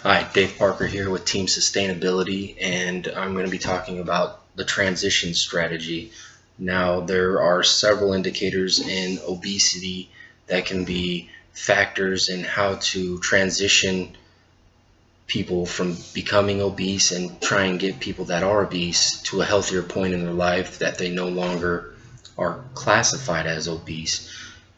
Hi, Dave Parker here with Team Sustainability, and I'm going to be talking about the transition strategy. Now, there are several indicators in obesity that can be factors in how to transition people from becoming obese and try and get people that are obese to a healthier point in their life that they no longer are classified as obese.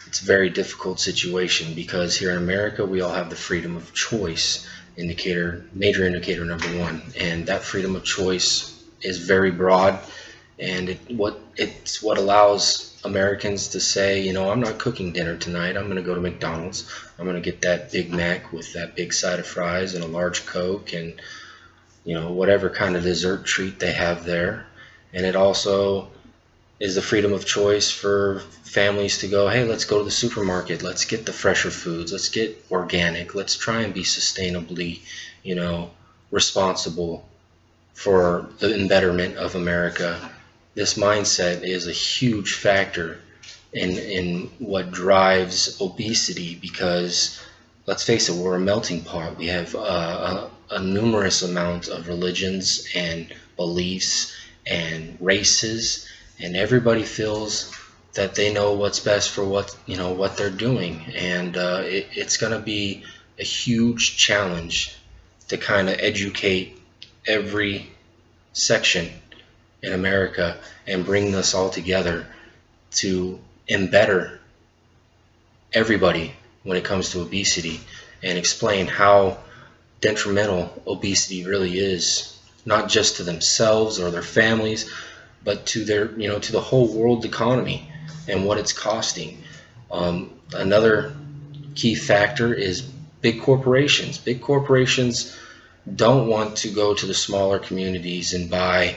It's a very difficult situation because here in America we all have the freedom of choice indicator, major indicator number one, and that freedom of choice is very broad, and it's what allows Americans to say, you know, I'm not cooking dinner tonight, I'm going to go to McDonald's, I'm going to get that Big Mac with that big side of fries and a large Coke and, you know, whatever kind of dessert treat they have there. And it also is the freedom of choice for families to go, hey, let's go to the supermarket, let's get the fresher foods, let's get organic, let's try and be sustainably, you know, responsible for the betterment of America. This mindset is a huge factor in what drives obesity because, let's face it, we're a melting pot. We have a numerous amount of religions and beliefs and races, and everybody feels that they know what's best for what they're doing, and it's going to be a huge challenge to kind of educate every section in America and bring this all together to embetter everybody when it comes to obesity and explain how detrimental obesity really is, not just to themselves or their families, but to their, to the whole world economy and what it's costing. Another key factor is big corporations. Big corporations don't want to go to the smaller communities and buy,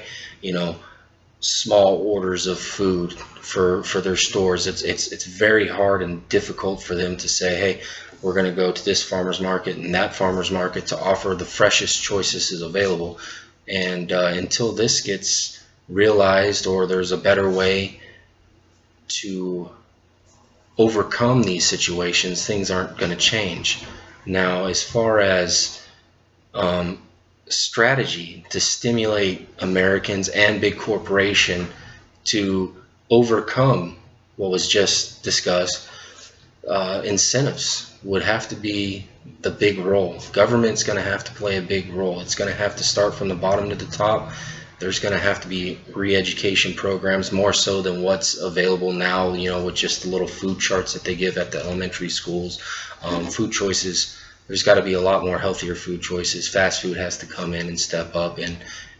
small orders of food for their stores. It's very hard and difficult for them to say, hey, we're going to go to this farmer's market and that farmer's market to offer the freshest choices is available. And until this gets realized, or there's a better way to overcome these situations, things aren't going to change. Now, as far as strategy to stimulate Americans and big corporation to overcome what was just discussed, incentives would have to be the big role. Government's going to have to play a big role. It's going to have to start from the bottom to the top. There's going to have to be re-education programs, more so than what's available now, with just the little food charts that they give at the elementary schools. Food choices, there's got to be a lot more healthier food choices. Fast food has to come in and step up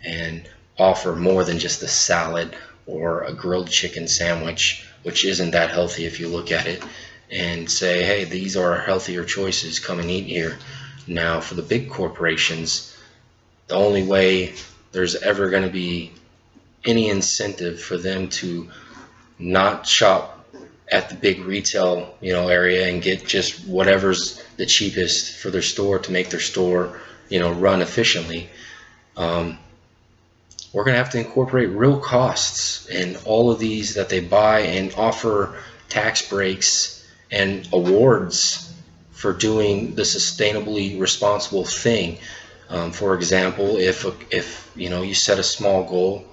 and offer more than just a salad or a grilled chicken sandwich, which isn't that healthy if you look at it, and say, hey, these are our healthier choices, come and eat here. Now, for the big corporations, the only way there's ever going to be any incentive for them to not shop at the big retail area and get just whatever's the cheapest for their store to make their store run efficiently. We're going to have to incorporate real costs in all of these that they buy and offer tax breaks and awards for doing the sustainably responsible thing. For example, if you set a small goal,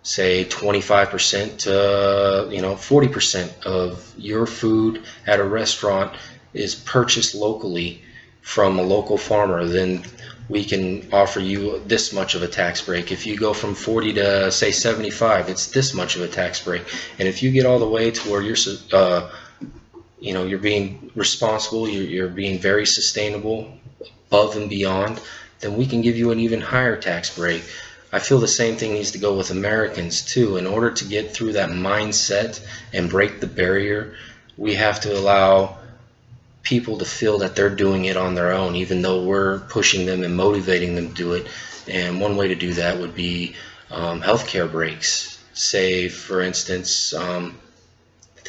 say 25% to 40% of your food at a restaurant is purchased locally from a local farmer, then we can offer you this much of a tax break. If you go from 40 to say 75, it's this much of a tax break. And if you get all the way to where you're being responsible, you're being very sustainable, above and beyond, then we can give you an even higher tax break. I feel the same thing needs to go with Americans too. In order to get through that mindset and break the barrier, we have to allow people to feel that they're doing it on their own, even though we're pushing them and motivating them to do it. And one way to do that would be healthcare breaks. Say, for instance,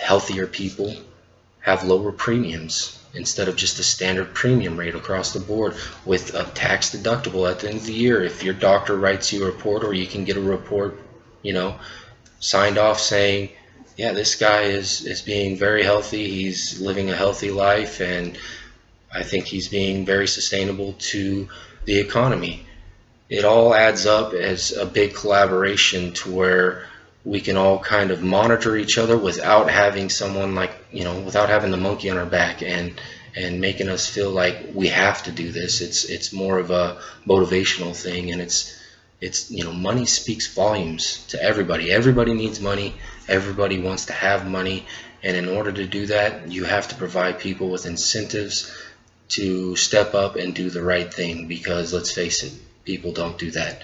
healthier people have lower premiums instead of just a standard premium rate across the board with a tax deductible at the end of the year. If your doctor writes you a report, or you can get a report, signed off saying, yeah, this guy is being very healthy, he's living a healthy life, and I think he's being very sustainable to the economy. It all adds up as a big collaboration to where we can all kind of monitor each other without having someone like, without having the monkey on our back and making us feel like we have to do this. It's more of a motivational thing, and it's money speaks volumes to everybody. Everybody needs money. Everybody wants to have money, and in order to do that, you have to provide people with incentives to step up and do the right thing, because let's face it, people don't do that.